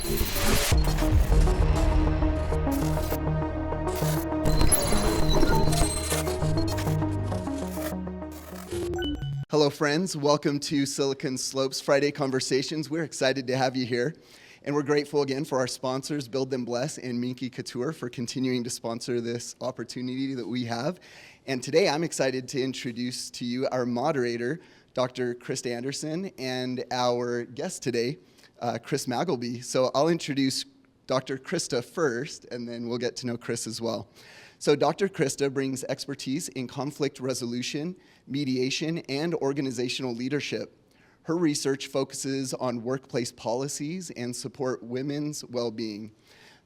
Hello, friends. Welcome to Silicon Slopes Friday Conversations. We're excited to have you here. And we're grateful again for our sponsors, Build Them Bless and Minky Couture, for continuing to sponsor this opportunity that we have. And today I'm excited to introduce to you our moderator, Dr. Krista Andersen, and our guest today, Chris Magleby. So I'll introduce Dr. Krista first, and then we'll get to know Chris as well. So Dr. Krista brings expertise in conflict resolution, mediation, and organizational leadership. Her research focuses on workplace policies and support women's well-being,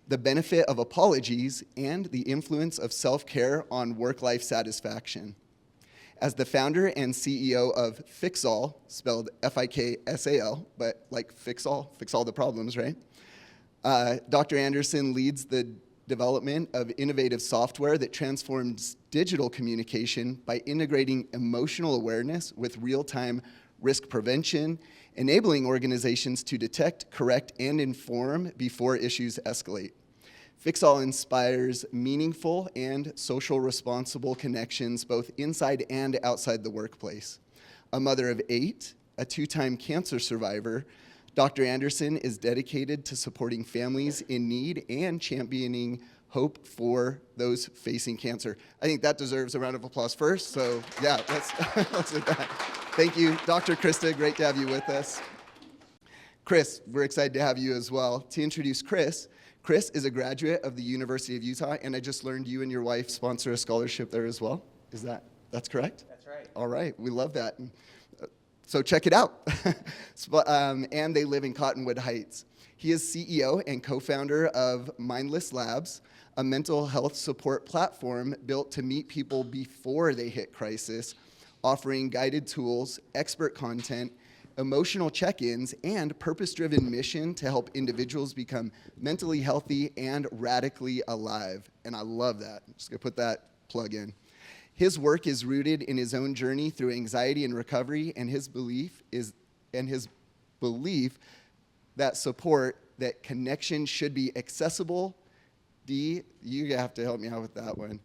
the benefit of apologies, and the influence of self-care on work-life satisfaction. As the founder and CEO of FIKSAL, spelled F-I-K-S-A-L, but like fix all the problems, right? Dr. Andersen leads the development of innovative software that transforms digital communication by integrating emotional awareness with real-time risk prevention, enabling organizations to detect, correct, and inform before issues escalate. FIKSAL inspires meaningful and social responsible connections both inside and outside the workplace. A mother of 8, a 2-time cancer survivor, Dr. Andersen is dedicated to supporting families in need and championing hope for those facing cancer. I think that deserves a round of applause first, so yeah, let's do that. Thank you, Dr. Krista, great to have you with us. Chris, we're excited to have you as well. To introduce Chris, Chris is a graduate of the University of Utah, and I just learned you and your wife sponsor a scholarship there as well. That's correct? That's right. All right, we love that. So check it out. And they live in Cottonwood Heights. He is CEO and co-founder of Mindless Labs, a mental health support platform built to meet people before they hit crisis, offering guided tools, expert content, emotional check-ins, and purpose-driven mission to help individuals become mentally healthy and radically alive. And I love that. I'm just gonna put that plug in. His work is rooted in his own journey through anxiety and recovery, and his belief that connection should be accessible. You have to help me out with that one.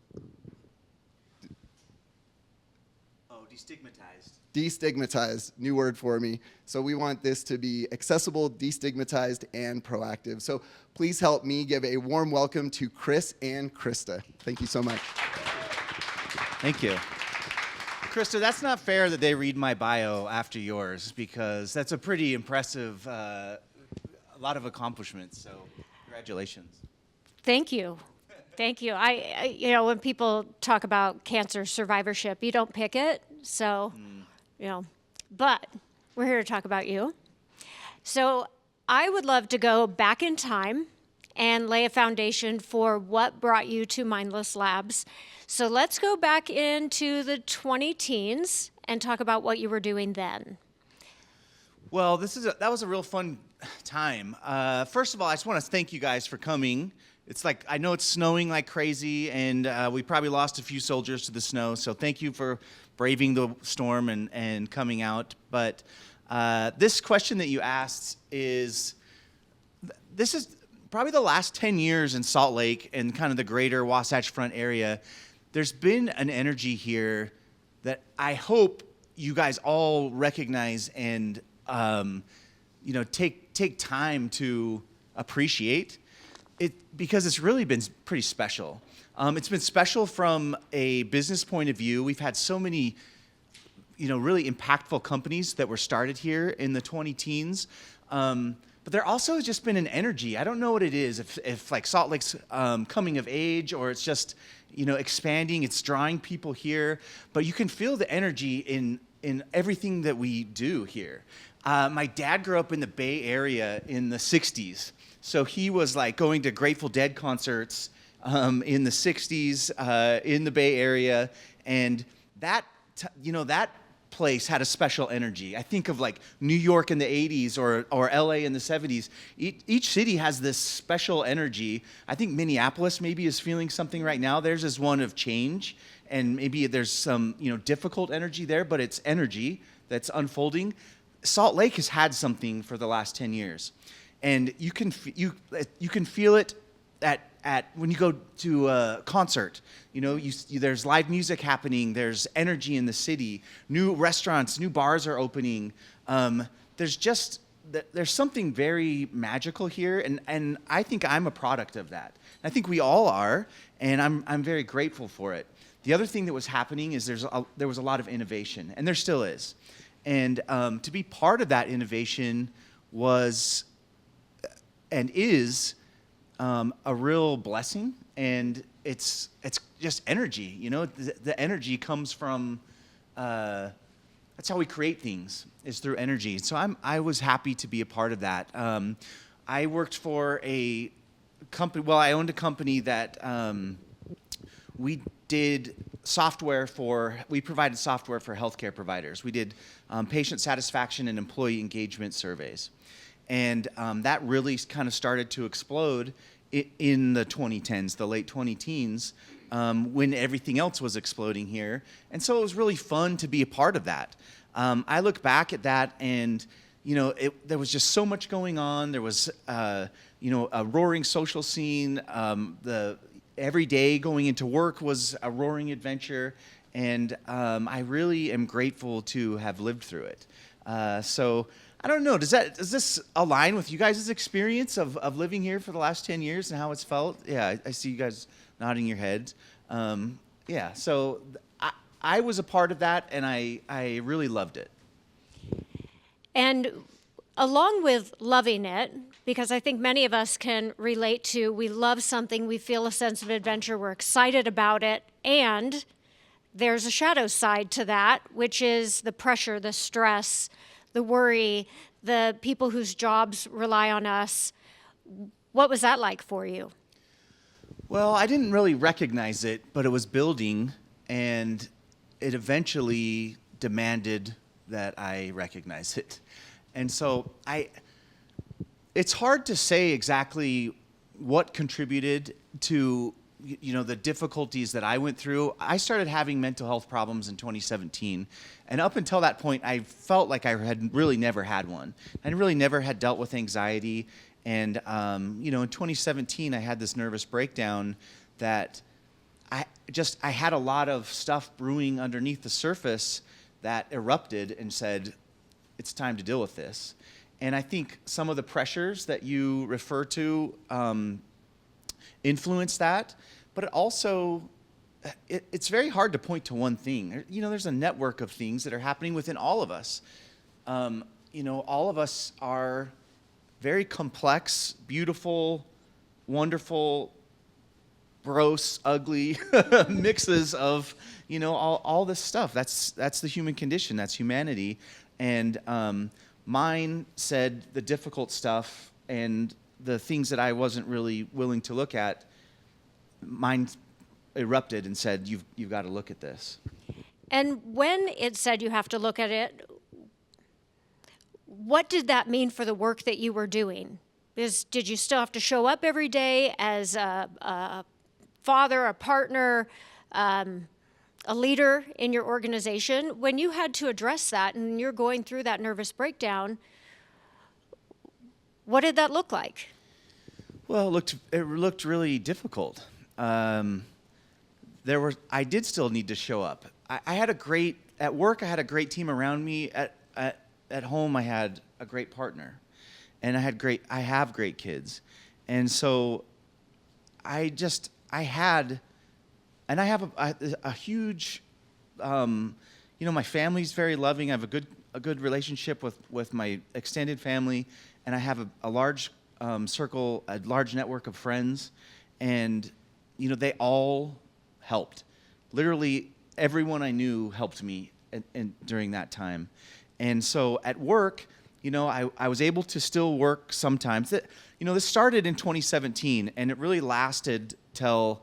Destigmatized. Destigmatized, new word for me. So we want this to be accessible, destigmatized, and proactive. So please help me give a warm welcome to Chris and Krista. Thank you so much. Thank you. Krista, that's not fair that they read my bio after yours, because that's a pretty impressive, a lot of accomplishments, so congratulations. Thank you. Thank you. When people talk about cancer survivorship, you don't pick it, so, but we're here to talk about you. So I would love to go back in time and lay a foundation for what brought you to Mindless Labs. So let's go back into the 20-teens and talk about what you were doing then. Well, that was a real fun time. First of all, I just want to thank you guys for coming. It's like, I know it's snowing like crazy, and we probably lost a few soldiers to the snow, so thank you for braving the storm and coming out. But this question that you asked this is probably the last 10 years in Salt Lake and kind of the greater Wasatch Front area. There's been an energy here that I hope you guys all recognize and take time to appreciate it, because it's really been pretty special. It's been special from a business point of view. We've had so many really impactful companies that were started here in the 20-teens. But there also has just been an energy. I don't know what it is, if like Salt Lake's coming of age, or it's just expanding, it's drawing people here. But you can feel the energy in everything that we do here. My dad grew up in the Bay Area in the 60s. So he was like going to Grateful Dead concerts in the 60s in the Bay Area. And that place had a special energy. I think of like New York in the 80s or LA in the 70s. Each city has this special energy. I think Minneapolis maybe is feeling something right now. Theirs is one of change, and maybe there's some difficult energy there, but it's energy that's unfolding. Salt Lake has had something for the last 10 years. and you can feel it at when you go to a concert. There's live music happening. There's energy in the city. New restaurants, new bars are opening. There's something very magical here, and I think I'm a product of that. I think we all are, and I'm very grateful for it. The other thing that was happening is there was a lot of innovation, and there still is. And to be part of that innovation was and is a real blessing, and it's just energy. The energy comes from. That's how we create things, is through energy. So I was happy to be a part of that. I worked for a company. Well, I owned a company that we did software for. We provided software for healthcare providers. We did patient satisfaction and employee engagement surveys, and that really kind of started to explode in the 2010s, the late 20-teens, when everything else was exploding here. And so it was really fun to be a part of that. I look back at that, and there was just so much going on. There was a roaring social scene. Every day going into work was a roaring adventure, and I really am grateful to have lived through it. So I don't know. Does this align with you guys' experience of living here for the last 10 years and how it's felt? Yeah, I see you guys nodding your heads. Yeah, so I was a part of that, and I really loved it. And along with loving it, because I think many of us can relate to, we love something, we feel a sense of adventure, we're excited about it, and there's a shadow side to that, which is the pressure, the stress, the worry, the people whose jobs rely on us. What was that like for you? Well, I didn't really recognize it, but it was building, and it eventually demanded that I recognize it. And so it's hard to say exactly what contributed to the difficulties that I went through. I started having mental health problems in 2017, and up until that point, I felt like I had really never had one. I really never had dealt with anxiety, and in 2017, I had this nervous breakdown that I had a lot of stuff brewing underneath the surface that erupted and said, it's time to deal with this. And I think some of the pressures that you refer to influence that, but it also, it's very hard to point to one thing. There's a network of things that are happening within all of us. All of us are very complex, beautiful, wonderful, gross, ugly mixes of, all this stuff. That's the human condition. That's humanity. And mine said the difficult stuff and the things that I wasn't really willing to look at. Mine erupted and said, "You've got to look at this." And when it said you have to look at it, what did that mean for the work that you were doing? Did you still have to show up every day as a father, a partner, a leader in your organization? When you had to address that and you're going through that nervous breakdown, what did that look like? Well, it looked really difficult. I did still need to show up. At work I had a great team around me. At home I had a great partner, and I have great kids. And so I have a huge, my family's very loving. I have a good relationship with my extended family, and I have a large circle, a large network of friends, and they all helped. Literally everyone I knew helped me during that time. And so at work, I was able to still work sometimes. This started in 2017, and it really lasted until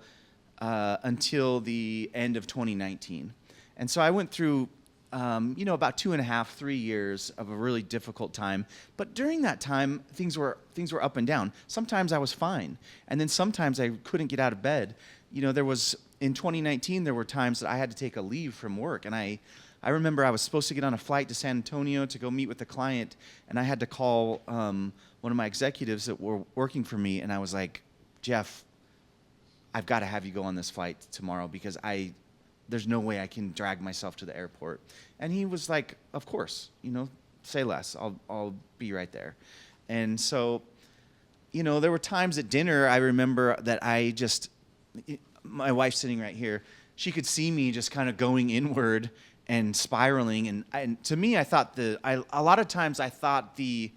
the end of 2019. And so I went through, about 2.5, 3 years of a really difficult time. But during that time, things were up and down. Sometimes I was fine, and then sometimes I couldn't get out of bed. In 2019, there were times that I had to take a leave from work, and I remember I was supposed to get on a flight to San Antonio to go meet with a client, and I had to call one of my executives that were working for me, and I was like, Jeff, I've got to have you go on this flight tomorrow because there's no way I can drag myself to the airport. And he was like, of course, say less. I'll be right there. And so, there were times at dinner I remember that my wife's sitting right here. She could see me just kind of going inward and spiraling. And to me, I thought a lot of times I thought the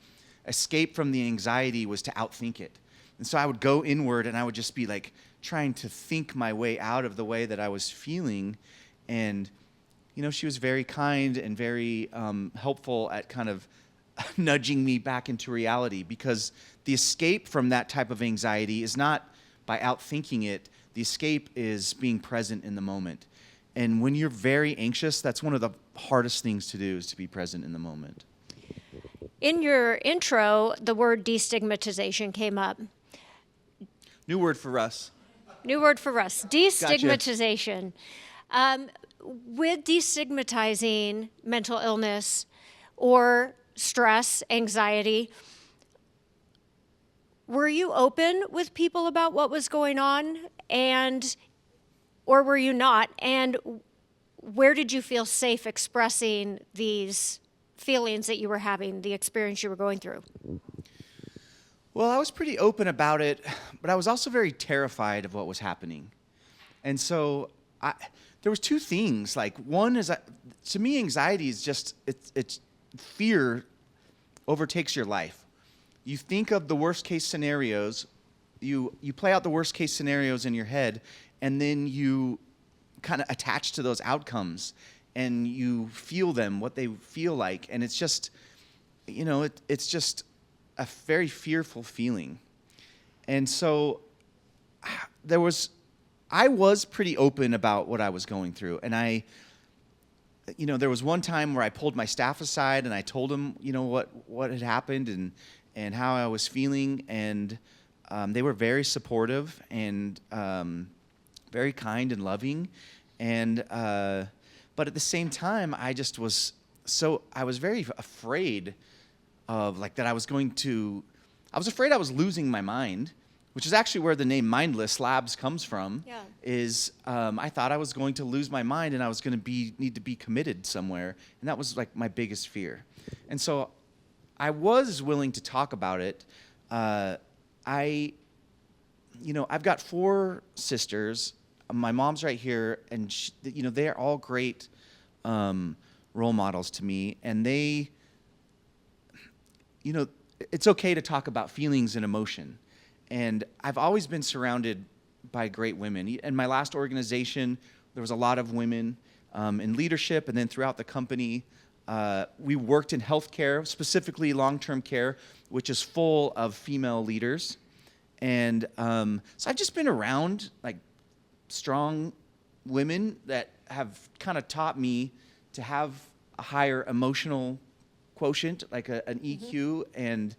escape from the anxiety was to outthink it. And so I would go inward and I would just be like trying to think my way out of the way that I was feeling. And, she was very kind and very helpful at kind of nudging me back into reality, because the escape from that type of anxiety is not by outthinking it. The escape is being present in the moment. And when you're very anxious, that's one of the hardest things to do, is to be present in the moment. In your intro, the word destigmatization came up. New word for us. New word for us. Destigmatization. With destigmatizing mental illness or stress, anxiety, were you open with people about what was going on, or were you not? And where did you feel safe expressing these feelings that you were having, the experience you were going through? Well, I was pretty open about it, but I was also very terrified of what was happening. And so there was two things. Like, one is, to me, anxiety is just, it's fear overtakes your life. You think of the worst case scenarios, you play out the worst case scenarios in your head, and then you kind of attach to those outcomes, and you feel them, what they feel like. And it's just, it's just a very fearful feeling. And so I was pretty open about what I was going through. And there was one time where I pulled my staff aside and I told them, what had happened and how I was feeling. And they were very supportive and very kind and loving. And but at the same time, I was very afraid of that I was afraid I was losing my mind, which is actually where the name Mindless Labs comes from. Yeah. I thought I was going to lose my mind and I was going to need to be committed somewhere. And that was my biggest fear. And so I was willing to talk about it. I've got 4 sisters. My mom's right here, and they're all great role models to me. And it's okay to talk about feelings and emotion. And I've always been surrounded by great women. In my last organization, there was a lot of women in leadership, and then throughout the company. We worked in healthcare, specifically long-term care, which is full of female leaders. And so I've just been around strong women that have kind of taught me to have a higher emotional quotient, an EQ, and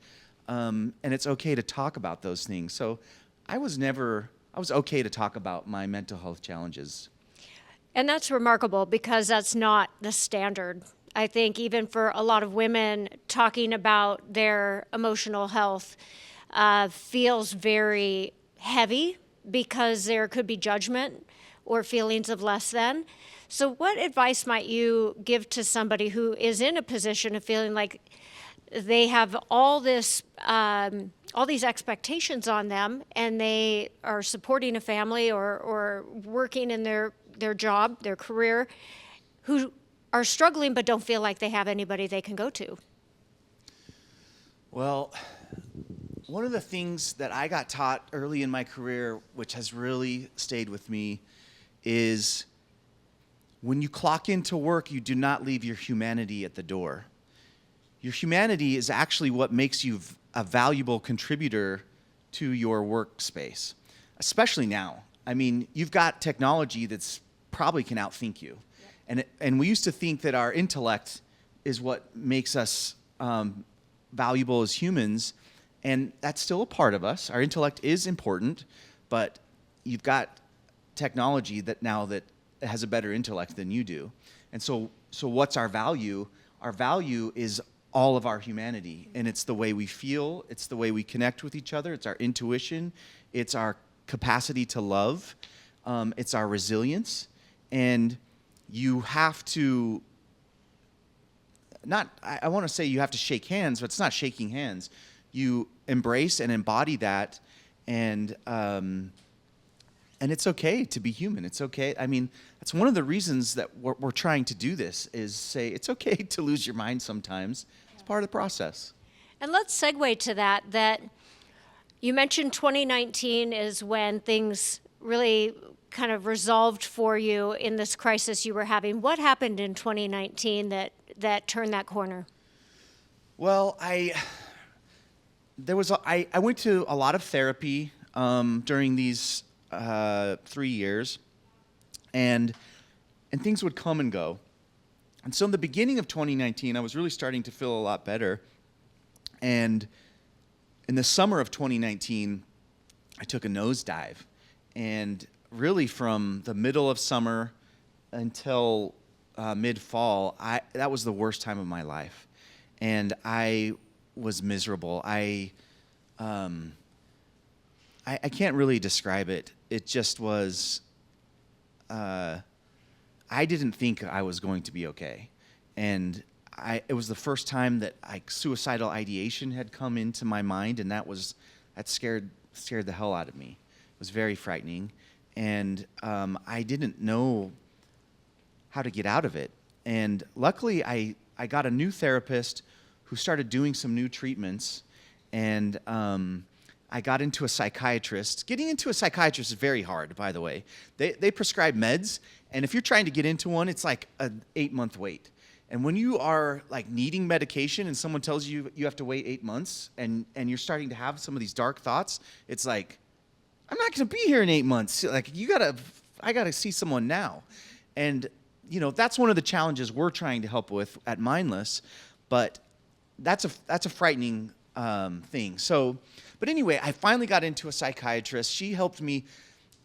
it's okay to talk about those things. So I was okay to talk about my mental health challenges. And that's remarkable, because that's not the standard. I think even for a lot of women, talking about their emotional health feels very heavy, because there could be judgment or feelings of less than. So what advice might you give to somebody who is in a position of feeling like they have all these expectations on them, and they are supporting a family or working in their job, their career, who are struggling but don't feel like they have anybody they can go to? Well, one of the things that I got taught early in my career, which has really stayed with me, is when you clock into work, you do not leave your humanity at the door. Your humanity is actually what makes you a valuable contributor to your workspace, especially now. I mean, you've got technology that's probably can outthink you. Yep. And we used to think that our intellect is what makes us valuable as humans, and that's still a part of us. Our intellect is important, but you've got technology that has a better intellect than you do. And so what's our value? Our value is all of our humanity. And it's the way we feel, it's the way we connect with each other, it's our intuition, it's our capacity to love, it's our resilience. And you have to, I want to say you have to shake hands, but it's not shaking hands. You embrace and embody that, and it's okay to be human. It's okay. I mean, that's one of the reasons that we're trying to do this, is say it's okay to lose your mind sometimes. It's part of the process. And let's segue to that you mentioned 2019 is when things really kind of resolved for you in this crisis you were having. What happened in 2019 that turned that corner? Well, I went to a lot of therapy during these 3 years, and things would come and go. And so in the beginning of 2019, I was really starting to feel a lot better. And in the summer of 2019, I took a nosedive. And really from the middle of summer until mid-fall, that was the worst time of my life. And I was miserable. I can't really describe it. It just was, I didn't think I was going to be okay. And it was the first time that suicidal ideation had come into my mind, and that scared the hell out of me. It was very frightening. And I didn't know how to get out of it. And luckily, I got a new therapist who started doing some new treatments, and I got into a psychiatrist. Getting into a psychiatrist is very hard, by the way. They prescribe meds, and if you're trying to get into one, it's like an 8-month wait. And when you are like needing medication and someone tells you you have to wait 8 months, and you're starting to have some of these dark thoughts, it's like, I'm not going to be here in 8 months. Like, I got to see someone now. And, that's one of the challenges we're trying to help with at Mindless, but that's a frightening thing. So, but anyway, I finally got into a psychiatrist. She helped me.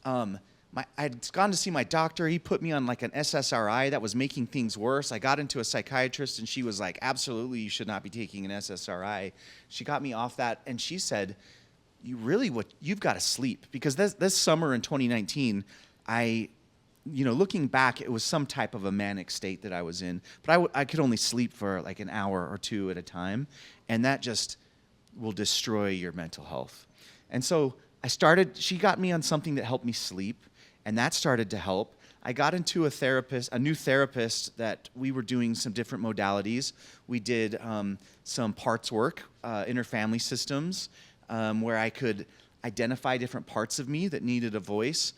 I'd gone to see my doctor. He put me on like an SSRI that was making things worse. I got into a psychiatrist, and she was like, absolutely, you should not be taking an SSRI. She got me off that, and she said, you've got to sleep. Because this summer in 2019, looking back, it was some type of a manic state that I was in. But I could only sleep for like an hour or two at a time, and that just will destroy your mental health. And so she got me on something that helped me sleep, and that started to help. I got into a new therapist that we were doing some different modalities. We did some parts work, inner family systems, where I could identify different parts of me that needed a voice.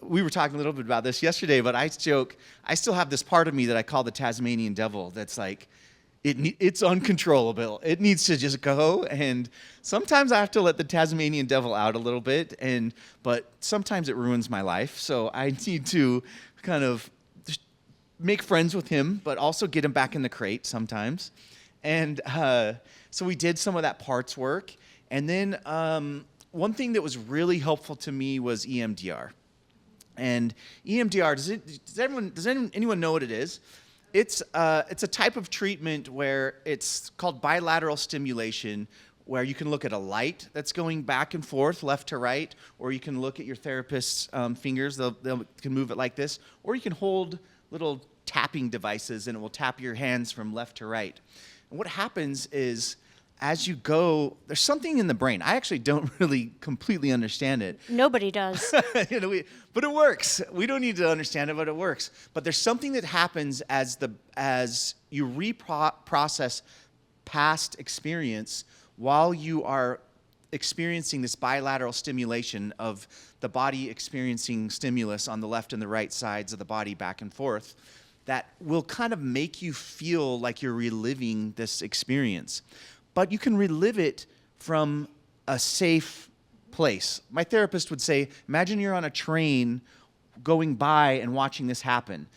We were talking a little bit about this yesterday, but I joke, I still have this part of me that I call the Tasmanian devil that's like, it's uncontrollable. It needs to just go, and sometimes I have to let the Tasmanian devil out a little bit, but sometimes it ruins my life, so I need to kind of make friends with him, but also get him back in the crate sometimes. And so we did some of that parts work, and then one thing that was really helpful to me was EMDR. And EMDR, does anyone know what it is? It's a type of treatment where it's called bilateral stimulation, where you can look at a light that's going back and forth, left to right, or you can look at your therapist's fingers. They can move it like this, or you can hold little tapping devices, and it will tap your hands from left to right. And what happens is, as you go, there's something in the brain. I actually don't really completely understand it. Nobody does. But it works. We don't need to understand it, but it works. But there's something that happens as you reprocess past experience while you are experiencing this bilateral stimulation of the body experiencing stimulus on the left and the right sides of the body back and forth, that will kind of make you feel like you're reliving this experience. But you can relive it from a safe place. My therapist would say, imagine you're on a train going by and watching this happen.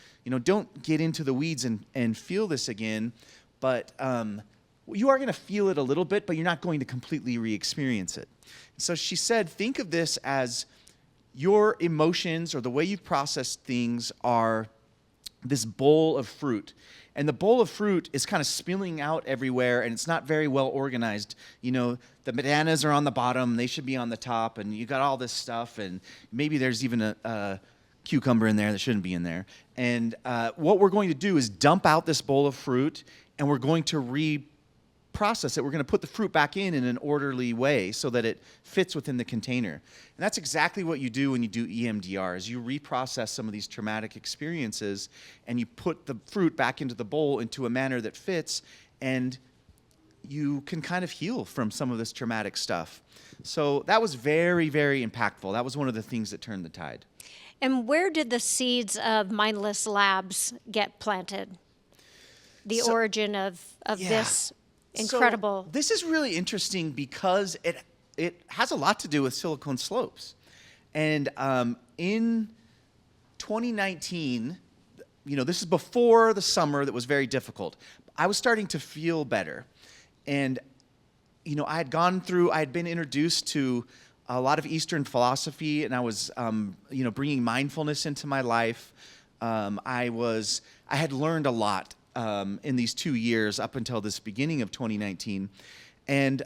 Don't get into the weeds and feel this again, but you are going to feel it a little bit, but you're not going to completely re-experience it. So she said, think of this as your emotions or the way you process things are this bowl of fruit. And the bowl of fruit is kind of spilling out everywhere, and it's not very well organized. You know, the bananas are on the bottom, they should be on the top, and you got all this stuff, and maybe there's even a cucumber in there that shouldn't be in there. And what we're going to do is dump out this bowl of fruit, and we're going to reprocess it. We're going to put the fruit back in an orderly way so that it fits within the container. And that's exactly what you do when you do EMDR, is you reprocess some of these traumatic experiences, and you put the fruit back into the bowl into a manner that fits, and you can kind of heal from some of this traumatic stuff. So that was very, very impactful. That was one of the things that turned the tide. And where did the seeds of Mindless Labs get planted? The origin of this incredible. So this is really interesting because it has a lot to do with Silicon Slopes. And in 2019, you know, this is before the summer that was very difficult. I was starting to feel better. And, you know, I had been introduced to a lot of Eastern philosophy, and I was, you know, bringing mindfulness into my life. I had learned a lot in these 2 years up until this beginning of 2019. And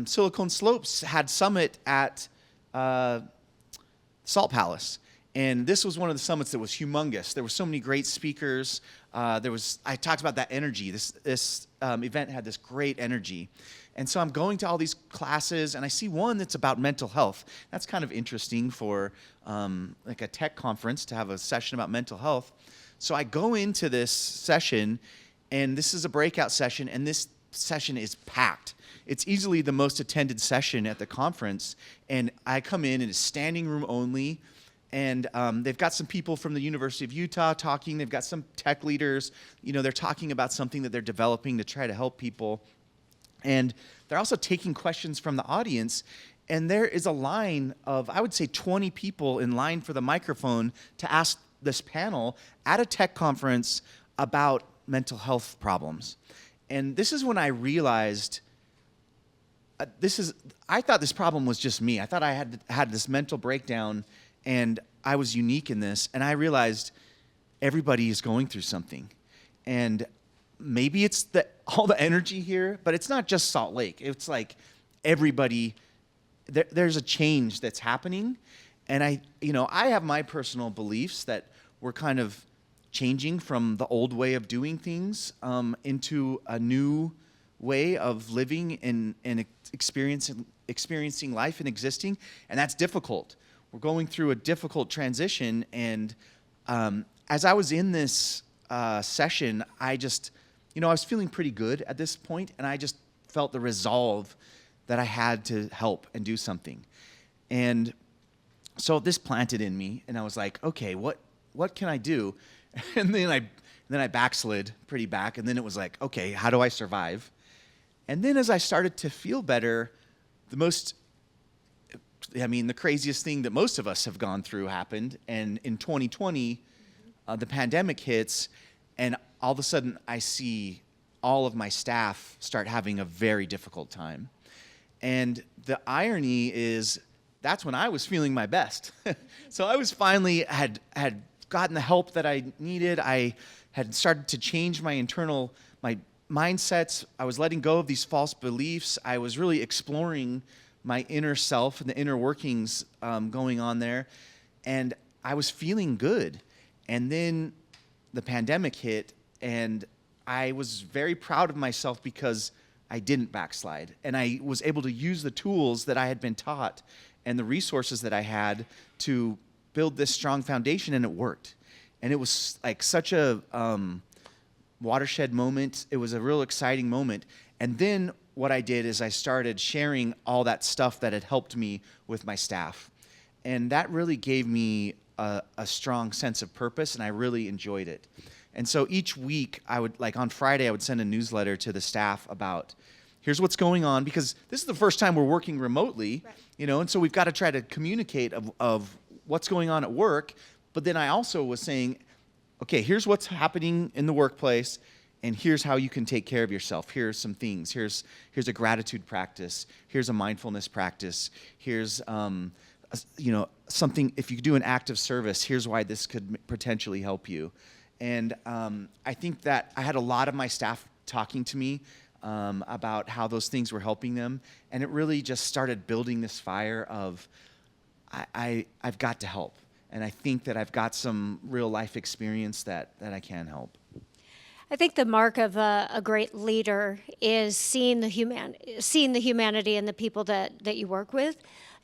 Silicon Slopes had summit at Salt Palace. And this was one of the summits that was humongous. There were so many great speakers. I talked about that energy. This event had this great energy. And so I'm going to all these classes, and I see one that's about mental health. That's kind of interesting for like a tech conference to have a session about mental health. So I go into this session, and this is a breakout session, and this session is packed. It's easily the most attended session at the conference, and I come in, and it's standing room only. And they've got some people from the University of Utah talking. They've got some tech leaders. You know, they're talking about something that they're developing to try to help people. And they're also taking questions from the audience. And there is a line of, I would say, 20 people in line for the microphone to ask this panel at a tech conference about mental health problems. And this is when I realized I thought this problem was just me. I thought I had this mental breakdown, and I was unique in this. And I realized everybody is going through something. And maybe it's all the energy here, but it's not just Salt Lake. It's like everybody, there's a change that's happening. And I have my personal beliefs that we're kind of changing from the old way of doing things into a new way of living and experiencing life and existing. And that's difficult. We're going through a difficult transition. And as I was in this session, I was feeling pretty good at this point, and I just felt the resolve that I had to help and do something. And so this planted in me, and I was like, okay, what can I do? And then I backslid pretty back, and then it was like, okay, how do I survive? And then as I started to feel better, the craziest thing that most of us have gone through happened. And in 2020, the pandemic hits, and all of a sudden I see all of my staff start having a very difficult time. And the irony is that's when I was feeling my best. So I was finally had gotten the help that I needed. I had started to change my mindsets. I was letting go of these false beliefs. I was really exploring my inner self and the inner workings going on there. And I was feeling good. And then the pandemic hit, and I was very proud of myself because I didn't backslide. And I was able to use the tools that I had been taught and the resources that I had to build this strong foundation, and it worked. And it was like such a watershed moment. It was a real exciting moment. And then what I did is I started sharing all that stuff that had helped me with my staff. And that really gave me a strong sense of purpose, and I really enjoyed it. And so each week, on Friday, I would send a newsletter to the staff about, here's what's going on, because this is the first time we're working remotely, right. And so we've got to try to communicate of what's going on at work. But then I also was saying, okay, here's what's happening in the workplace, and here's how you can take care of yourself. Here's some things. Here's a gratitude practice. Here's a mindfulness practice. Here's something. If you do an act of service, here's why this could potentially help you. And I think that I had a lot of my staff talking to me about how those things were helping them. And it really just started building this fire of, I've got to help. And I think that I've got some real life experience that I can help. I think the mark of a great leader is seeing the humanity in the people that you work with,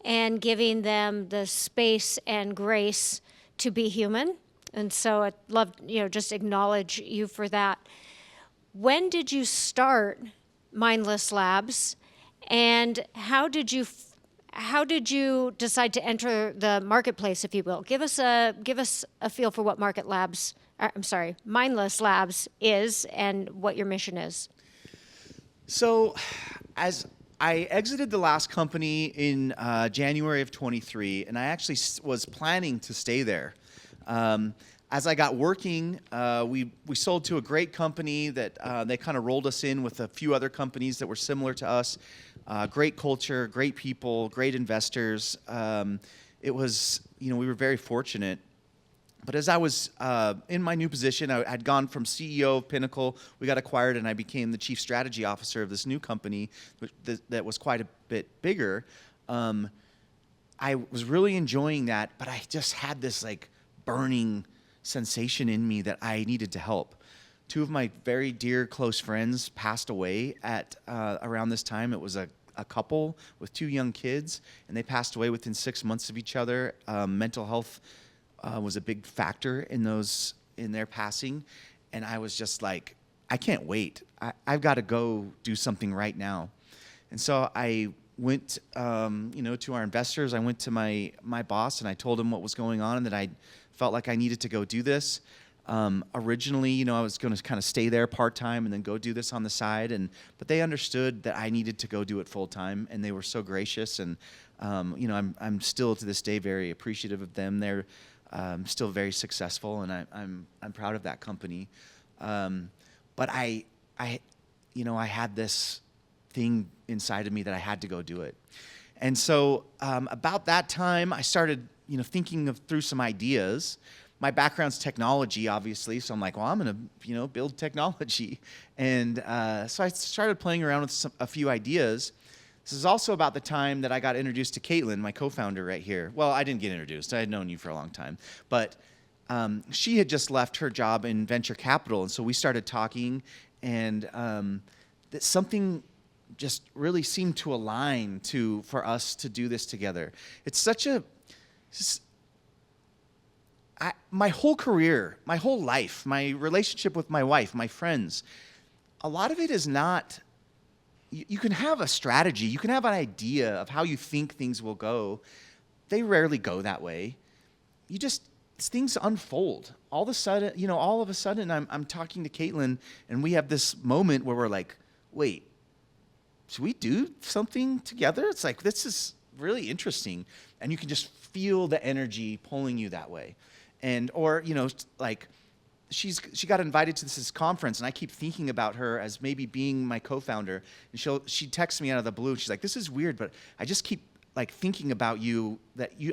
and giving them the space and grace to be human. And so I'd love, just acknowledge you for that. When did you start Mindless Labs, and how did you decide to enter the marketplace, if you will? Give us a feel for what Mindless Labs is and what your mission is. So, as I exited the last company in January of 23, and I actually was planning to stay there. As I got working, we sold to a great company that they kind of rolled us in with a few other companies that were similar to us. Great culture, great people, great investors. It was, we were very fortunate. But as I was in my new position, I had gone from CEO of Pinnacle. We got acquired, and I became the chief strategy officer of this new company that was quite a bit bigger. I was really enjoying that, but I just had this burning sensation in me that I needed to help. Two of my very dear close friends passed away at around this time. It was a couple with two young kids, and they passed away within 6 months of each other. Mental health was a big factor in their passing, and I was just like, I can't wait. I've got to go do something right now. And so I went, to our investors. I went to my boss, and I told him what was going on and that I felt like I needed to go do this. Originally, I was going to kind of stay there part-time and then go do this on the side, but they understood that I needed to go do it full-time, and they were so gracious. And I'm still to this day very appreciative of them. They're still very successful, and I'm proud of that company. But I had this thing inside of me that I had to go do it. And so about that time, I started thinking through some ideas. My background's technology, obviously, so I'm like, well, I'm going to build technology. And so I started playing around with a few ideas. This is also about the time that I got introduced to Caitlin, my co-founder right here. Well, I didn't get introduced. I had known you for a long time. But she had just left her job in venture capital, and so we started talking, and that something just really seemed to align for us to do this together. It's such my whole career, my whole life, my relationship with my wife, my friends, a lot of it is not... You can have a strategy, you can have an idea of how you think things will go. They rarely go that way. Things unfold. All of a sudden, I'm talking to Caitlin, and we have this moment where we're like, wait, should we do something together? It's like, this is really interesting. And you can just feel the energy pulling you that way. She got invited to this conference, and I keep thinking about her as maybe being my co-founder. And she texts me out of the blue. She's like, "This is weird, but I just keep thinking about you,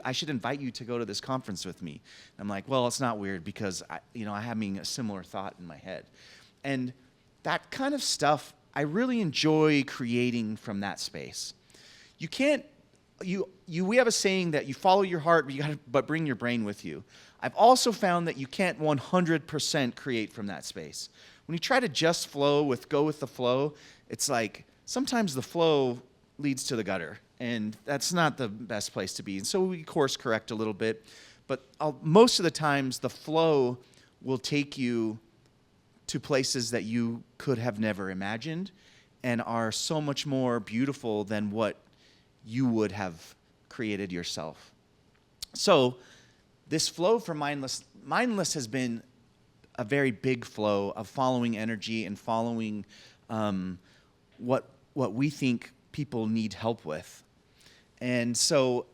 I should invite you to go to this conference with me." And I'm like, "Well, it's not weird because I'm having a similar thought in my head." And that kind of stuff, I really enjoy creating from that space. You can't. We have a saying that you follow your heart, but bring your brain with you. I've also found that you can't 100% create from that space. When you try to just go with the flow, it's like sometimes the flow leads to the gutter, and that's not the best place to be. And so we course correct a little bit, but most of the times the flow will take you to places that you could have never imagined and are so much more beautiful than what you would have created yourself. So this flow from Mindless has been a very big flow of following energy and following what we think people need help with. And so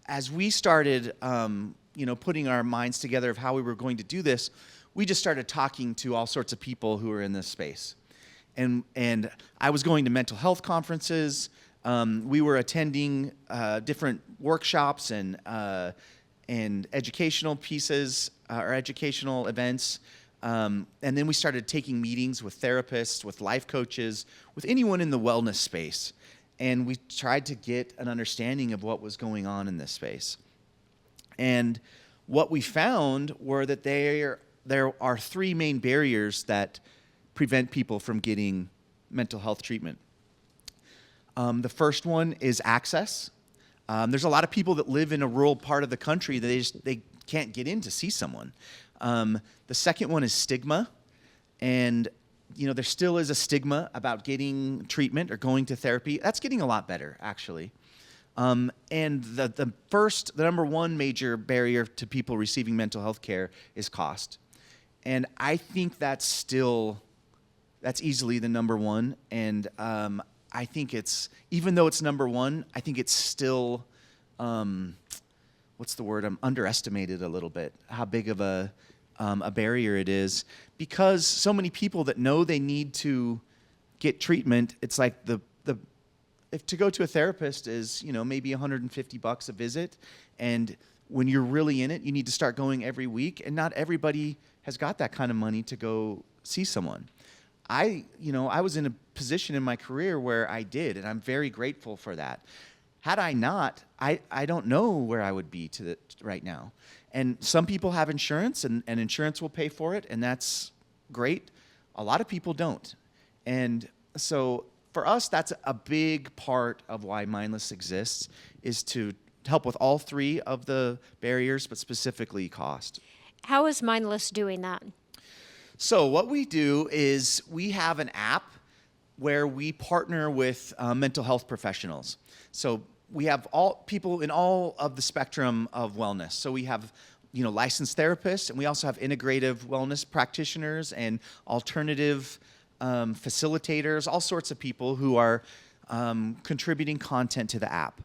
as we started putting our minds together of how we were going to do this, we just started talking to all sorts of people who were in this space. And I was going to mental health conferences. We were attending different workshops and and educational pieces or educational events. And then we started taking meetings with therapists, with life coaches, with anyone in the wellness space. And we tried to get an understanding of what was going on in this space. And what we found were that there are three main barriers that prevent people from getting mental health treatment. The first one is access. There's a lot of people that live in a rural part of the country that they can't get in to see someone. The second one is stigma. And there still is a stigma about getting treatment or going to therapy. That's getting a lot better, actually. And the number one major barrier to people receiving mental health care is cost. And I think that's easily the number one. And I think even though it's number one, I think it's still, underestimated a little bit, how big of a barrier it is, because so many people that know they need to get treatment, it's like if to go to a therapist is, maybe $150 a visit, and when you're really in it, you need to start going every week, and not everybody has got that kind of money to go see someone. I was in a position in my career where I did, and I'm very grateful for that. Had I not, I don't know where I would be right now. And some people have insurance, and insurance will pay for it, and that's great. A lot of people don't. And so for us, that's a big part of why Mindless exists, is to help with all three of the barriers, but specifically cost. How is Mindless doing that? So what we do is we have an app where we partner with mental health professionals. So we have all people in all of the spectrum of wellness. So we have licensed therapists, and we also have integrative wellness practitioners and alternative facilitators, all sorts of people who are contributing content to the app.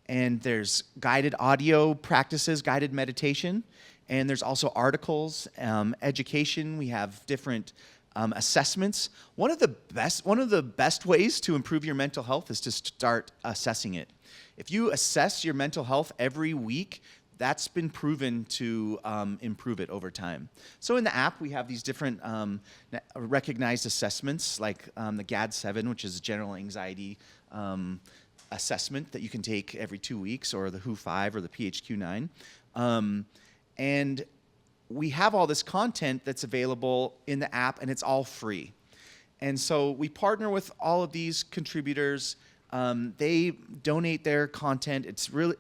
And there's guided audio practices, guided meditation, and there's also articles, education. We have different assessments. One of the best ways to improve your mental health is to start assessing it. If you assess your mental health every week, that's been proven to improve it over time. So in the app, we have these different recognized assessments, like the GAD-7, which is general anxiety assessment that you can take every 2 weeks, or the WHO-5 or the PHQ-9. And we have all this content that's available in the app, and it's all free. And so we partner with all of these contributors. They donate their content. It's really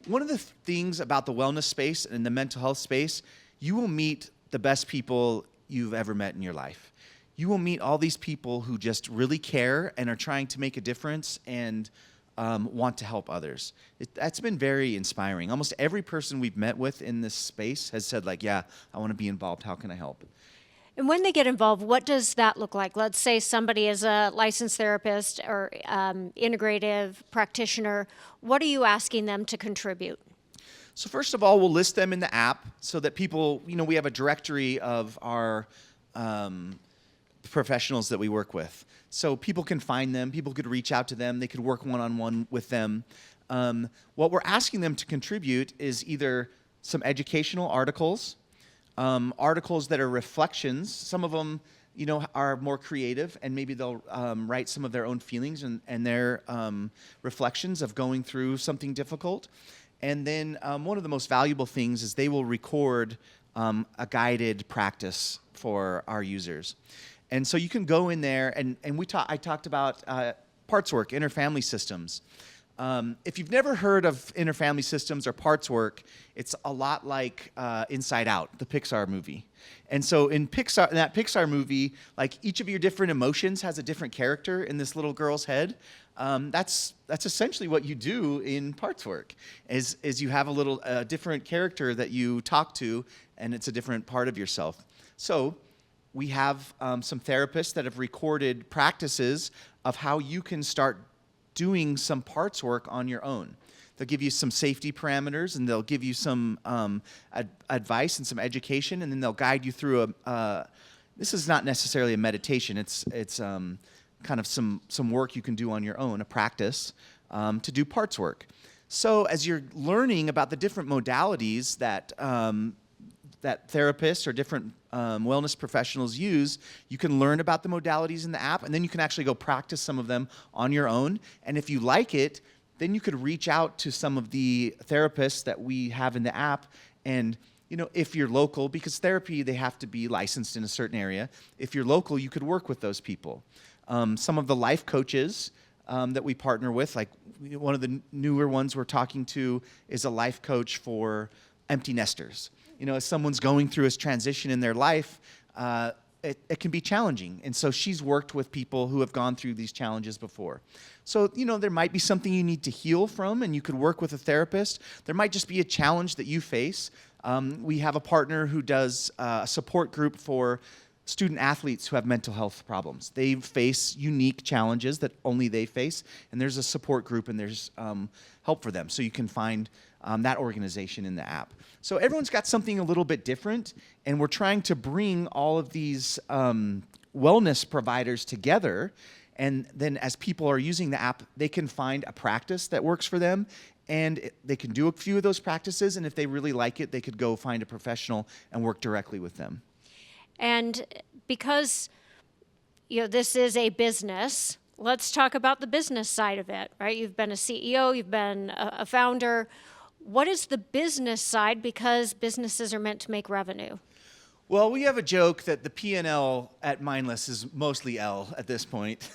one of the things about the wellness space and the mental health space. You will meet the best people you've ever met in your life. You will meet all these people who just really care and are trying to make a difference and want to help others. That's been very inspiring. Almost every person we've met with in this space has said, yeah, I want to be involved. How can I help? And when they get involved, what does that look like? Let's say somebody is a licensed therapist or integrative practitioner. What are you asking them to contribute? So first of all, we'll list them in the app so that people, we have a directory of our professionals that we work with. So people can find them, people could reach out to them, they could work one-on-one with them. What we're asking them to contribute is either some educational articles, articles that are reflections. Some of them, are more creative, and maybe they'll write some of their own feelings and their reflections of going through something difficult. And then one of the most valuable things is they will record a guided practice for our users. And so you can go in there, and I talked about parts work, inner family systems. If you've never heard of inner family systems or parts work, it's a lot like Inside Out, the Pixar movie. And so in that Pixar movie, like each of your different emotions has a different character in this little girl's head. That's essentially what you do in parts work, is you have a little different character that you talk to, and it's a different part of yourself. So we have some therapists that have recorded practices of how you can start doing some parts work on your own. They'll give you some safety parameters, and they'll give you some advice and some education, and then they'll guide you through this is not necessarily a meditation. It's kind of some work you can do on your own, a practice to do parts work. So as you're learning about the different modalities that that therapists or different wellness professionals use, you can learn about the modalities in the app, and then you can actually go practice some of them on your own. And if you like it, then you could reach out to some of the therapists that we have in the app. And if you're local, because therapy, they have to be licensed in a certain area. If you're local, you could work with those people. Some of the life coaches that we partner with, like one of the newer ones we're talking to is a life coach for empty nesters. As someone's going through a transition in their life, it can be challenging. And so she's worked with people who have gone through these challenges before. So, there might be something you need to heal from, and you could work with a therapist. There might just be a challenge that you face. We have a partner who does a support group for student athletes who have mental health problems. They face unique challenges that only they face, and there's a support group, and there's help for them. So you can find that organization in the app. So everyone's got something a little bit different, and we're trying to bring all of these wellness providers together. And then as people are using the app, they can find a practice that works for them, and they can do a few of those practices. And if they really like it, they could go find a professional and work directly with them. And because this is a business, let's talk about the business side of it, right? You've been a CEO, you've been a founder. What is the business side? Because businesses are meant to make revenue. Well, we have a joke that the P&L at Mindless is mostly L at this point.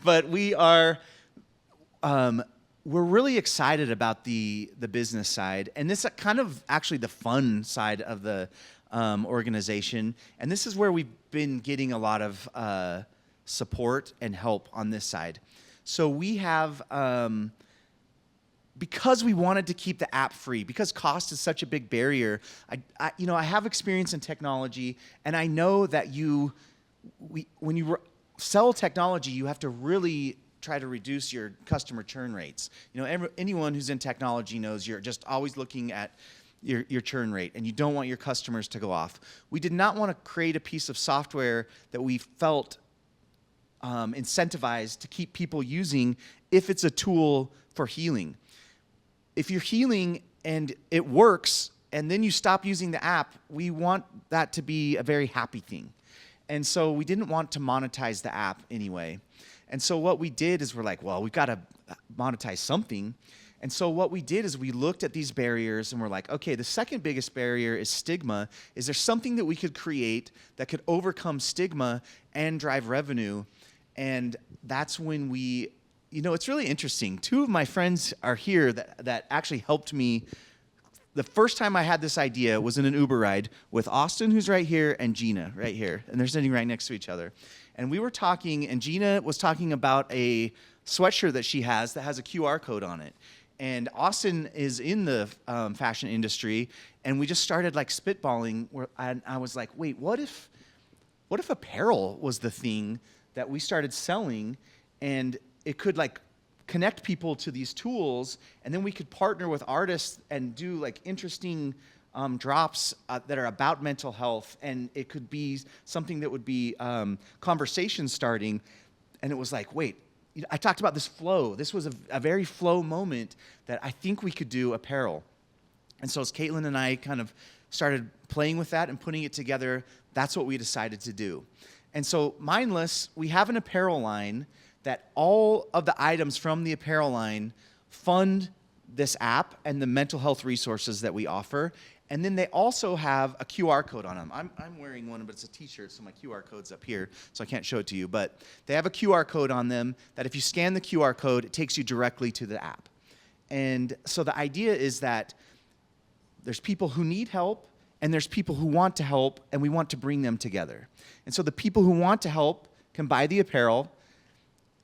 But we're really excited about the business side. And this is kind of actually the fun side of the organization. And this is where we've been getting a lot of support and help on this side. So we have, because we wanted to keep the app free, because cost is such a big barrier, I have experience in technology, and I know that when you sell technology, you have to really try to reduce your customer churn rates. Anyone who's in technology knows you're just always looking at your churn rate, and you don't want your customers to go off. We did not want to create a piece of software that we felt incentivized to keep people using if it's a tool for healing. If you're healing and it works, and then you stop using the app, we want that to be a very happy thing. And so we didn't want to monetize the app anyway. And so what we did is we're like, well, we've got to monetize something. And so what we did is we looked at these barriers, and we're like, okay, the second biggest barrier is stigma. Is there something that we could create that could overcome stigma and drive revenue? And that's when it's really interesting. Two of my friends are here that actually helped me. The first time I had this idea was in an Uber ride with Austin, who's right here, and Gina right here. And they're sitting right next to each other. And we were talking, and Gina was talking about a sweatshirt that she has that has a QR code on it. And Austin is in the fashion industry, and we just started like spitballing. And I was like, wait, what if apparel was the thing that we started selling, and it could like connect people to these tools, and then we could partner with artists and do like interesting drops that are about mental health, and it could be something that would be conversation starting. And it was like, wait, I talked about this flow. This was a very flow moment that I think we could do apparel. And so as Caitlin and I kind of started playing with that and putting it together, that's what we decided to do. And so Mindless, we have an apparel line that all of the items from the apparel line fund this app and the mental health resources that we offer. And then they also have a QR code on them. I'm wearing one, but it's a t-shirt, so my QR code's up here, so I can't show it to you. But they have a QR code on them that if you scan the QR code, it takes you directly to the app. And so the idea is that there's people who need help, and there's people who want to help, and we want to bring them together. And so the people who want to help can buy the apparel.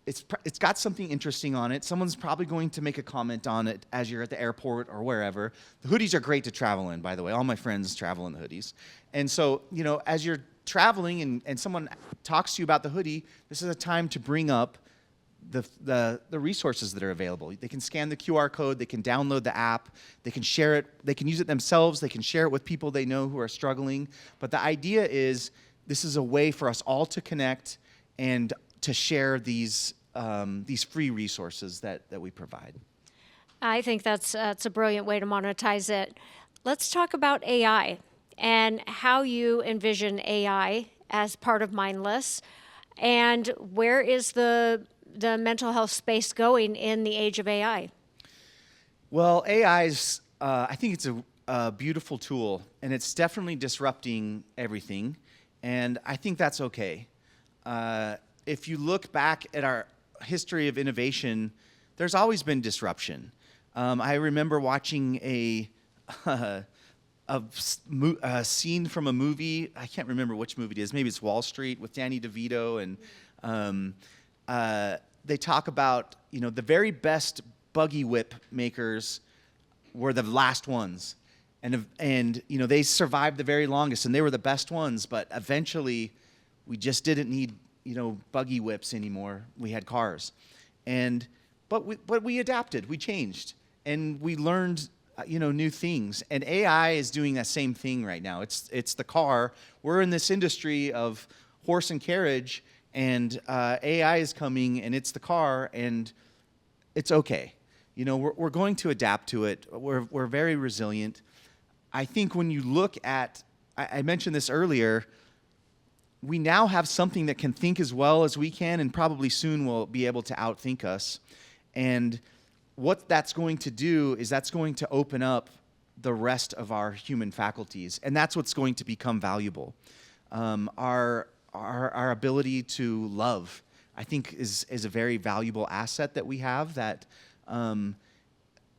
It's got something interesting on it. Someone's probably going to make a comment on it as you're at the airport or wherever. The hoodies are great to travel in, by the way. All my friends travel in the hoodies. And so, as you're traveling and someone talks to you about the hoodie, this is a time to bring up the resources that are available. They can scan the QR code, they can download the app, they can share it, they can use it themselves, they can share it with people they know who are struggling. But the idea is this is a way for us all to connect and to share these free resources that we provide. I think that's a brilliant way to monetize it. Let's talk about AI and how you envision AI as part of Mindless, and where is the mental health space going in the age of AI? Well, AI's, I think it's a beautiful tool, and it's definitely disrupting everything, and I think that's okay. If you look back at our history of innovation, there's always been disruption. I remember watching a scene from a movie. I can't remember which movie it is. Maybe it's Wall Street with Danny DeVito, and they talk about, the very best buggy whip makers were the last ones, and they survived the very longest, and they were the best ones. But eventually, we just didn't need buggy whips anymore. We had cars, but we adapted, we changed, and we learned new things. And AI is doing that same thing right now. It's the car. We're in this industry of horse and carriage, and AI is coming, and it's the car, and it's okay. We're going to adapt to it. We're very resilient. I think when you look at, I mentioned this earlier, we now have something that can think as well as we can, and probably soon will be able to outthink us. And what that's going to do is that's going to open up the rest of our human faculties, and that's what's going to become valuable. Our ability to love, I think, is a very valuable asset that we have. That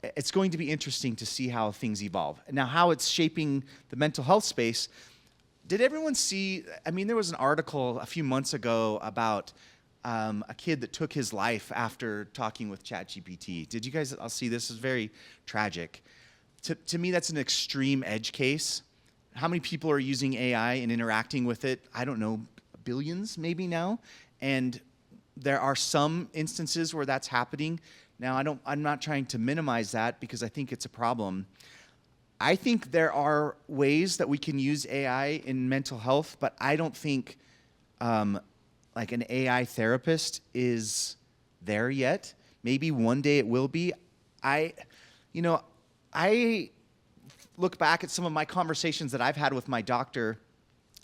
it's going to be interesting to see how things evolve. Now, how it's shaping the mental health space. Did everyone see? I mean, there was an article a few months ago about a kid that took his life after talking with ChatGPT. Did you guys all see this? It's very tragic. To me, that's an extreme edge case. How many people are using AI and interacting with it? I don't know, billions maybe now. And there are some instances where that's happening. Now, I'm not trying to minimize that because I think it's a problem. I think there are ways that we can use AI in mental health, but I don't think like an AI therapist is there yet. Maybe one day it will be. I look back at some of my conversations that I've had with my doctor.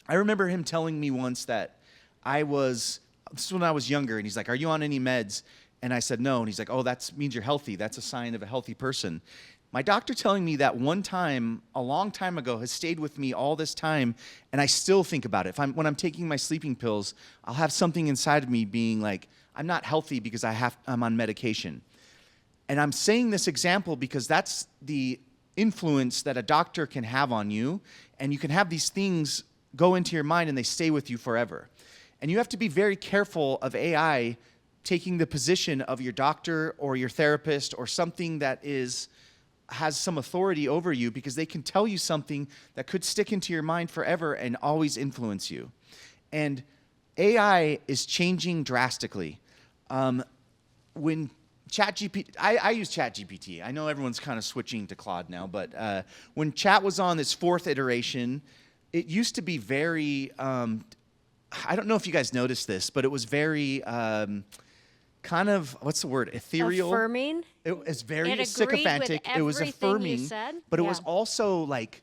I remember him telling me once that this is when I was younger, and he's like, "Are you on any meds?" And I said, "No." And he's like, "Oh, that means you're healthy. That's a sign of a healthy person." My doctor telling me that one time, a long time ago, has stayed with me all this time, and I still think about it. When I'm taking my sleeping pills, I'll have something inside of me being like, I'm not healthy because I'm on medication. And I'm saying this example because that's the influence that a doctor can have on you, and you can have these things go into your mind and they stay with you forever. And you have to be very careful of AI taking the position of your doctor or your therapist or something that has some authority over you, because they can tell you something that could stick into your mind forever and always influence you. And AI is changing drastically. When ChatGPT, I use ChatGPT. I know everyone's kind of switching to Claude now, but when Chat was on its 4th iteration, it used to be very, I don't know if you guys noticed this, but it was very kind of, what's the word, ethereal? Affirming? It was very It sycophantic. It was affirming, you said? but it Yeah. was also like,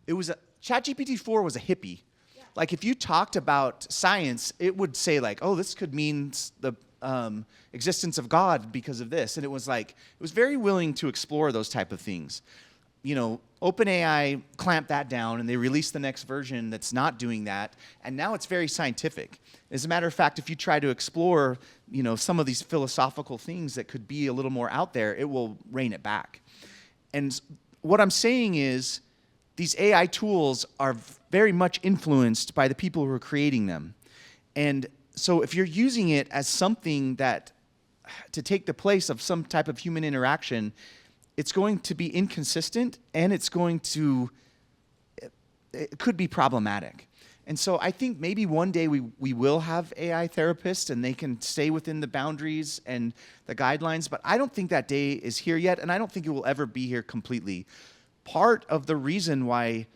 ChatGPT 4 was a hippie. Yeah. Like if you talked about science, it would say like, oh, this could mean the existence of God because of this. And it was very willing to explore those type of things. OpenAI clamped that down, and they released the next version that's not doing that, and now it's very scientific. As a matter of fact, if you try to explore, some of these philosophical things that could be a little more out there, it will rein it back. And what I'm saying is, these AI tools are very much influenced by the people who are creating them. And so if you're using it as something to take the place of some type of human interaction, it's going to be inconsistent, and it could be problematic. And so I think maybe one day we will have AI therapists, and they can stay within the boundaries and the guidelines, but I don't think that day is here yet, and I don't think it will ever be here completely. Part of the reason why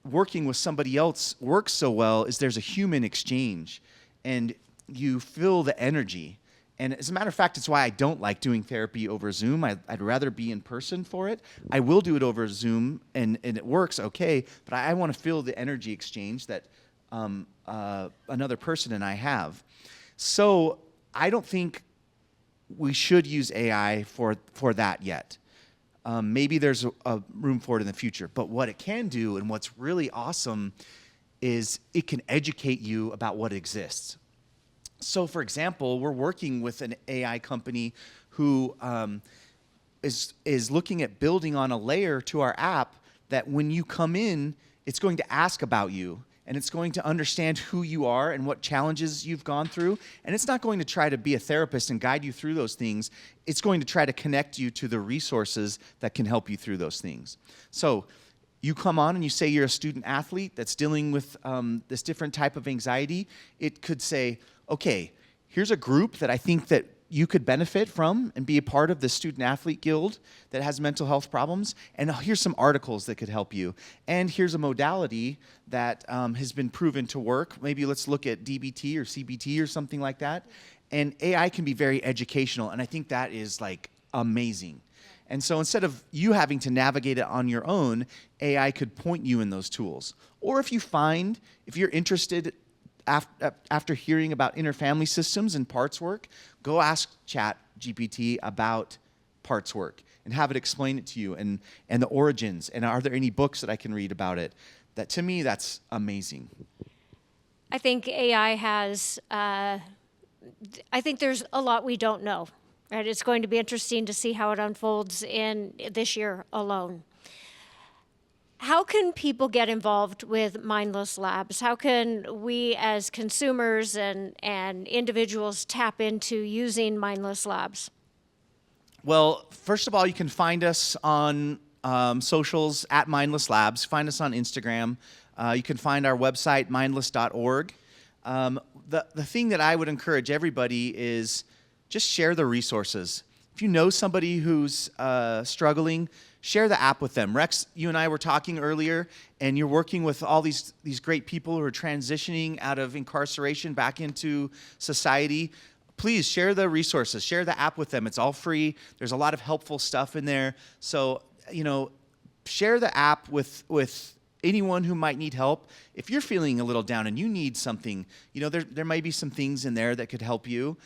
working with somebody else works so well is there's a human exchange, and you feel the energy. And as a matter of fact, it's why I don't like doing therapy over Zoom. I'd rather be in person for it. I will do it over Zoom, and it works okay, but I want to feel the energy exchange that another person and I have. So I don't think we should use AI for that yet. Maybe there's a room for it in the future. But what it can do, and what's really awesome, is it can educate you about what exists. So, for example, we're working with an AI company who is looking at building on a layer to our app that when you come in, it's going to ask about you, and it's going to understand who you are and what challenges you've gone through. And it's not going to try to be a therapist and guide you through those things. It's going to try to connect you to the resources that can help you through those things. So you come on and you say you're a student athlete that's dealing with this different type of anxiety. It could say, okay, here's a group that I think that you could benefit from and be a part of the student athlete guild that has mental health problems. And here's some articles that could help you. And here's a modality that has been proven to work. Maybe let's look at DBT or CBT or something like that. And AI can be very educational. And I think that is like amazing. And so instead of you having to navigate it on your own, AI could point you in those tools. Or if you're interested after hearing about interfamily systems and parts work, go ask ChatGPT about parts work and have it explain it to you and the origins. And are there any books that I can read about it? That, to me, that's amazing. I think AI has, I think there's a lot we don't know. Right? It's going to be interesting to see how it unfolds in this year alone. How can people get involved with Mindless Labs? How can we as consumers and individuals tap into using Mindless Labs? Well, first of all, you can find us on socials at Mindless Labs. Find us on Instagram. You can find our website, mindless.org. The thing that I would encourage everybody is just share the resources. If you know somebody who's struggling, share the app with them. Rex, you and I were talking earlier, and you're working with all these great people who are transitioning out of incarceration back into society. Please share the resources. Share the app with them. It's all free. There's a lot of helpful stuff in there. So, share the app with anyone who might need help. If you're feeling a little down and you need something, there might be some things in there that could help you.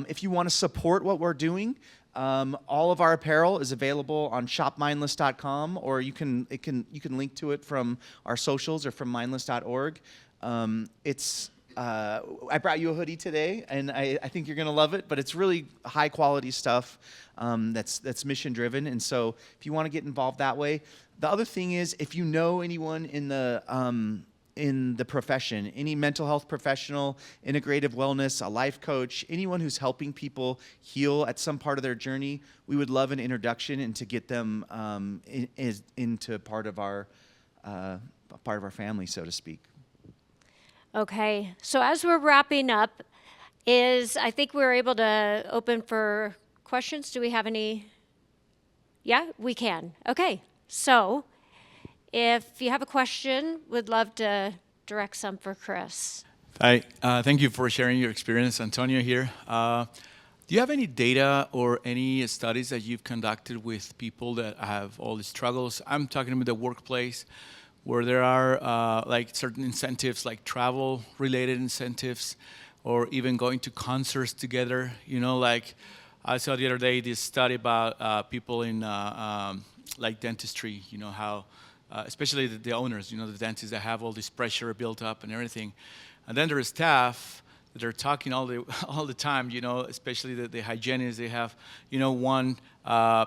If you want to support what we're doing, all of our apparel is available on shopmindless.com, or you can link to it from our socials or from mindless.org. I brought you a hoodie today, and I think you're going to love it, but it's really high quality stuff that's mission driven. And so if you want to get involved that way. The other thing is, if you know anyone in the profession, any mental health professional, integrative wellness, a life coach, anyone who's helping people heal at some part of their journey, we would love an introduction and to get them into part of our family, so to speak. Okay, so as we're wrapping up, I think we're able to open for questions. Do we have any? Yeah, we can. Okay, so if you have a question, we'd love to direct some for Chris. Hi, thank you for sharing your experience, Antonio here. Do you have any data or any studies that you've conducted with people that have all these struggles? I'm talking about the workplace, where there are like certain incentives, like travel-related incentives, or even going to concerts together. Like I saw the other day this study about people in like dentistry. How, especially the owners, the dentists that have all this pressure built up and everything, and then there is staff that are talking all the time. Especially the hygienists. They have one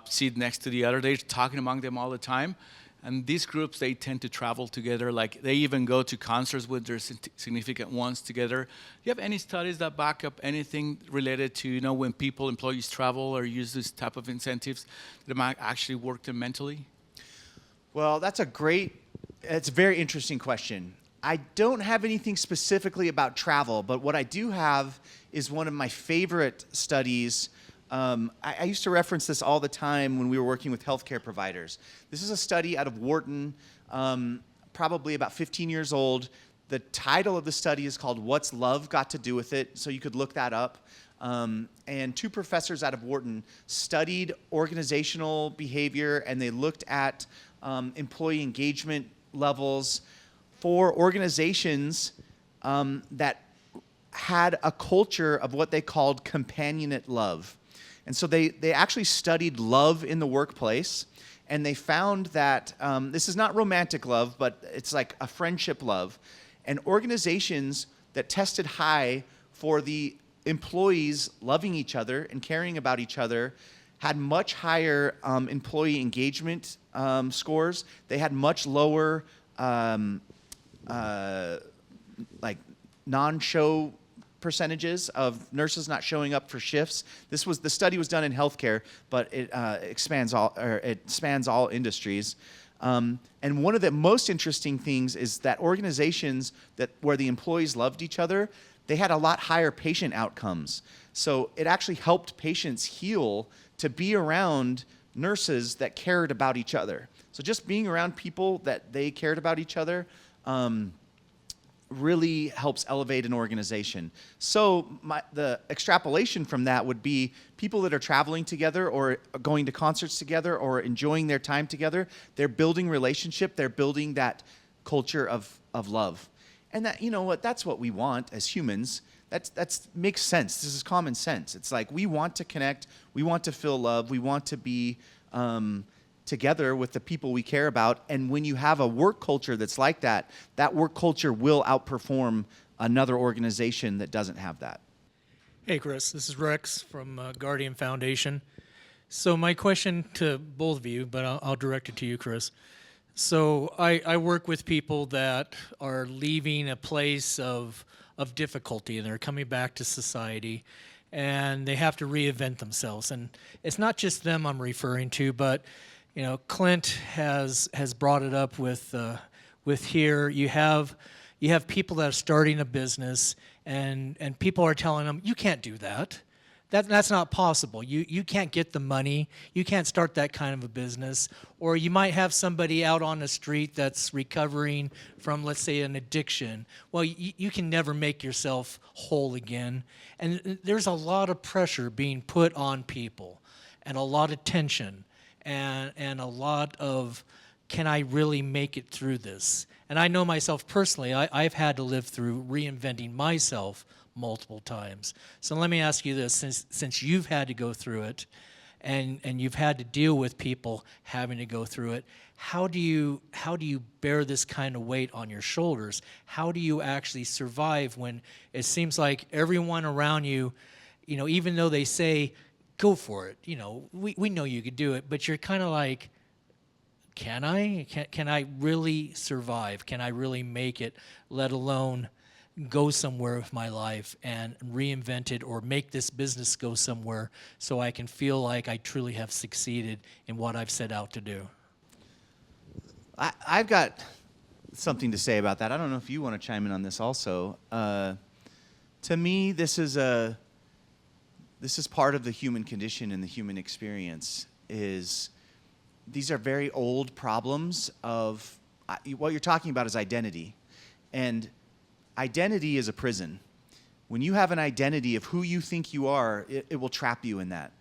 seat next to the other. They're talking among them all the time. And these groups, they tend to travel together. Like they even go to concerts with their significant ones together. Do you have any studies that back up anything related to, when employees travel or use this type of incentives that might actually work them mentally? Well, it's a very interesting question. I don't have anything specifically about travel, but what I do have is one of my favorite studies. I used to reference this all the time when we were working with healthcare providers. This is a study out of Wharton, probably about 15 years old. The title of the study is called "What's Love Got to Do with It?" So you could look that up. and two professors out of Wharton studied organizational behavior, and they looked at employee engagement levels for organizations that had a culture of what they called companionate love. And so they actually studied love in the workplace, and they found that this is not romantic love, but it's like a friendship love. And organizations that tested high for the employees loving each other and caring about each other had much higher employee engagement scores. They had much lower like non-show percentages of nurses not showing up for shifts. The study was done in healthcare, but it spans all industries. And one of the most interesting things is that organizations where the employees loved each other, they had a lot higher patient outcomes. So it actually helped patients heal to be around nurses that cared about each other. So just being around people that they cared about each other really helps elevate an organization. So the extrapolation from that would be people that are traveling together or going to concerts together or enjoying their time together, they're building relationship, they're building that culture of love. And that, you know what, that's what we want as humans. That's makes sense. This is common sense. It's like we want to connect, we want to feel love, we want to be together with the people we care about. And when you have a work culture that's like that, that work culture will outperform another organization that doesn't have that. Hey, Chris, this is Rex from Guardian Foundation. So my question to both of you, but I'll direct it to you, Chris. So I work with people that are leaving a place of difficulty, and they're coming back to society, and they have to reinvent themselves. And it's not just them I'm referring to, but you know, Clint has brought it up with here. You have people that are starting a business, and people are telling them, you can't do that. That's not possible. You can't get the money. You can't start that kind of a business. Or you might have somebody out on the street that's recovering from, let's say, an addiction. Well, you can never make yourself whole again. And there's a lot of pressure being put on people, and a lot of tension, and a lot of, can I really make it through this? And I know myself personally, I've had to live through reinventing myself multiple times. So let me ask you this, since you've had to go through it, and you've had to deal with people having to go through it, how do you bear this kind of weight on your shoulders? How do you actually survive when it seems like everyone around you, you know, even though they say, go for it, you know, we know you could do it, but you're kind of like, can I really survive? Can I really make it, let alone go somewhere with my life and reinvent it or make this business go somewhere so I can feel like I truly have succeeded in what I've set out to do? I've got something to say about that. I don't know if you want to chime in on this also. To me, this is part of the human condition and the human experience. These are very old problems of what you're talking about is identity. And identity is a prison. When you have an identity of who you think you are, it will trap you in that.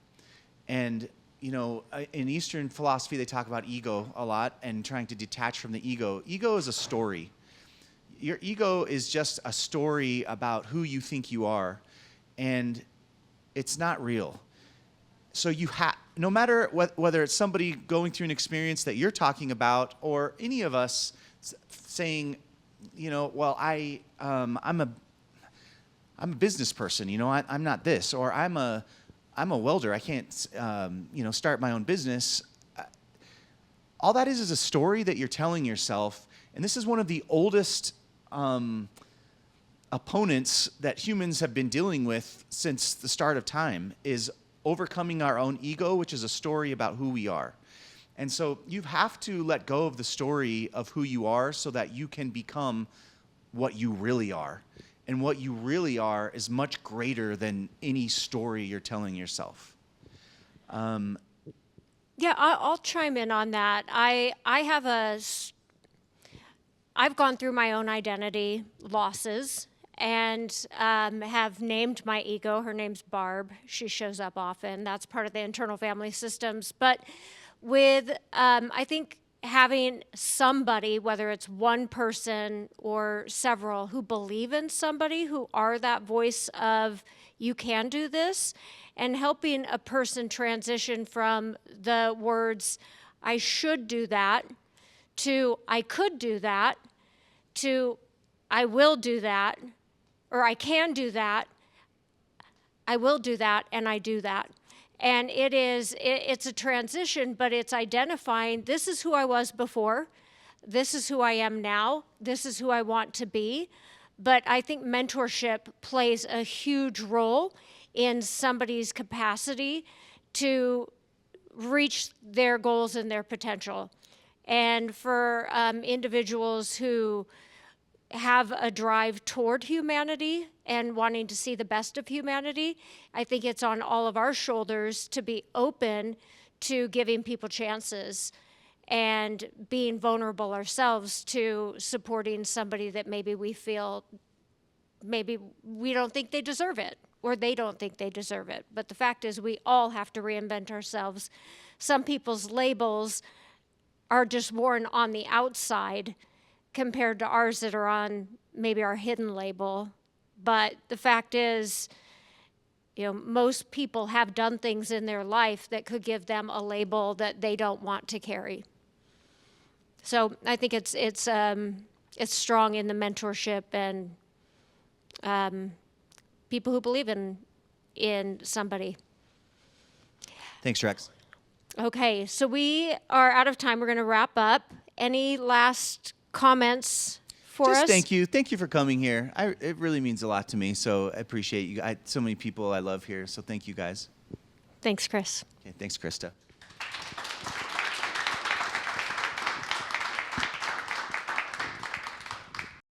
And, you know, in Eastern philosophy, they talk about ego a lot and trying to detach from the ego. Ego is a story. Your ego is just a story about who you think you are. And it's not real. So no matter whether it's somebody going through an experience that you're talking about, or any of us saying, you know, well, I'm a business person, you know, I'm not this, or I'm a welder, I can't, start my own business. All that is a story that you're telling yourself, and this is one of the oldest opponents that humans have been dealing with since the start of time, is overcoming our own ego, which is a story about who we are. And so you have to let go of the story of who you are so that you can become what you really are. And what you really are is much greater than any story you're telling yourself. Yeah, I'll chime in on that. I've gone through my own identity losses, and have named my ego. Her name's Barb. She shows up often. That's part of the internal family systems. But with, I think, having somebody, whether it's one person or several, who believe in somebody, who are that voice of, you can do this, and helping a person transition from the words, I should do that, to I could do that, to I will do that, or I can do that, I will do that, and I do that. And it's a transition, but it's identifying, this is who I was before, this is who I am now, this is who I want to be. But I think mentorship plays a huge role in somebody's capacity to reach their goals and their potential. And for individuals who have a drive toward humanity and wanting to see the best of humanity, I think it's on all of our shoulders to be open to giving people chances and being vulnerable ourselves to supporting somebody that maybe we feel, maybe we don't think they deserve it, or they don't think they deserve it. But the fact is, we all have to reinvent ourselves. Some people's labels are just worn on the outside compared to ours that are on maybe our hidden label. But the fact is, most people have done things in their life that could give them a label that they don't want to carry. So I think it's strong in the mentorship and people who believe in somebody. Thanks, Rex. Okay, so we are out of time. We're going to wrap up. Any last comments for us? Just thank you. Thank you for coming here. It really means a lot to me, so I appreciate you. So many people I love here, so thank you guys. Thanks, Chris. Okay, thanks, Krista.